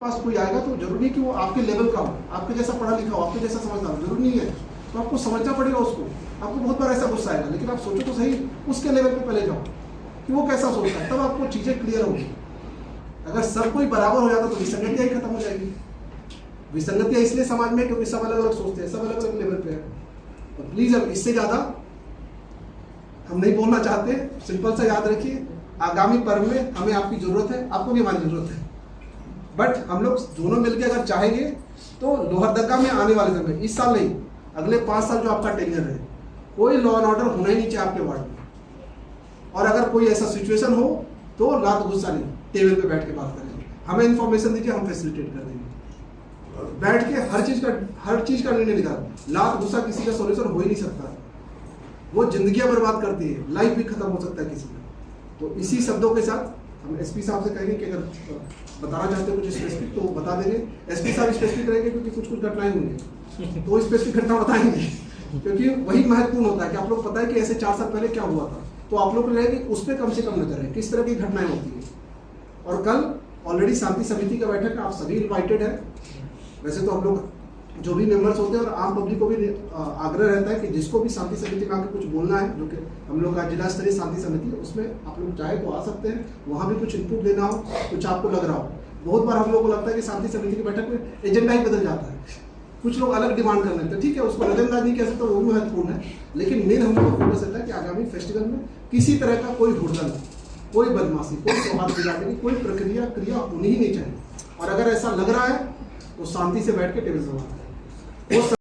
पास कोई आएगा तो जरूरी नहीं कि वो आपके लेवल का हो, आपके जैसा पढ़ा लिखा हो, आपके जैसा समझदार हो, जरूरी नहीं है। तो आपको समझना पड़ेगा उसको। आपको बहुत बार ऐसा गुस्सा आएगा, लेकिन आप सोचो तो सही, उसके लेवल पे पहले जाओ कि वो कैसा सोचता है, तब आपको चीज़ें क्लियर होगी। अगर सब कोई बराबर हो जाता तो विसंगतियाँ ही खत्म हो जाएगी। विसंगतियाँ इसलिए समाज में क्योंकि सब अलग अलग सोचते हैं, सब अलग अलग लेवल पे है। तो प्लीज़ अब इससे ज़्यादा हम नहीं बोलना चाहते। सिंपल सा याद रखिए, आगामी पर्व में हमें आपकी ज़रूरत है, आपको भी हमारी ज़रूरत है। बट हम लोग दोनों मिलकर अगर चाहेंगे तो लोहरदगा में आने वाले समय, इस साल नहीं, अगले 5 साल जो आपका टेन्योर है, कोई लॉ एंड ऑर्डर होना ही नहीं चाहिए आपके वार्ड में। और अगर कोई ऐसा सिचुएशन हो तो लात गुस्सा नहीं, टेबल पे बैठ के बात करेंगे। हमें इन्फॉर्मेशन दीजिए, हम फैसिलिटेट कर देंगे। बैठ के हर चीज़ का निर्णय निकाल। लात गुस्सा किसी का सोल्यूशन हो ही नहीं सकता, वो जिंदगियां बर्बाद करती है, लाइफ भी खत्म हो सकता है किसी का। तो इसी शब्दों के साथ हम एसपी साहब से कहेंगे कि अगर बताना चाहते हो कुछ स्पेसिफिक तो बता देंगे। एसपी साहब स्पेसिफिक रहेंगे क्योंकि कुछ घटनाएं होंगी तो स्पेसिफिक घटना बताएंगे, क्योंकि वही महत्वपूर्ण होता है कि आप लोग पता है कि ऐसे 4 साल पहले क्या हुआ था, तो आप लोग को रहेगी उस पर कम से कम नजर है किस तरह की घटनाएं होती है। और कल ऑलरेडी शांति समिति का बैठक है, आप सभी इन्वाइटेड है। वैसे तो हम लोग जो भी मेंबर्स होते हैं और आम पब्लिक को भी आग्रह रहता है कि जिसको भी शांति समिति में आकर कुछ बोलना है, जो कि हम लोग का जिला स्तरीय शांति समिति है, उसमें आप लोग चाहे तो आ सकते हैं। वहाँ भी कुछ इनपुट देना हो, कुछ आपको लग रहा हो। बहुत बार हम लोगों को लगता है कि शांति समिति की बैठक में एजेंडा ही बदल जाता है, कुछ लोग अलग डिमांड कर लेते हैं। ठीक है, उसको नजरअंदाज नहीं कह सकते, वो भी महत्वपूर्ण है। लेकिन मेन हम लोग का फोकस रहता है कि आगामी फेस्टिवल में किसी तरह का कोई हुड़दंग, कोई बदमाशी, कोई सौहार्द बिगाड़ने की कोई क्रिया होनी ही नहीं चाहिए। और अगर ऐसा लग रहा है तो शांति से बैठ के टेबल से बात करें।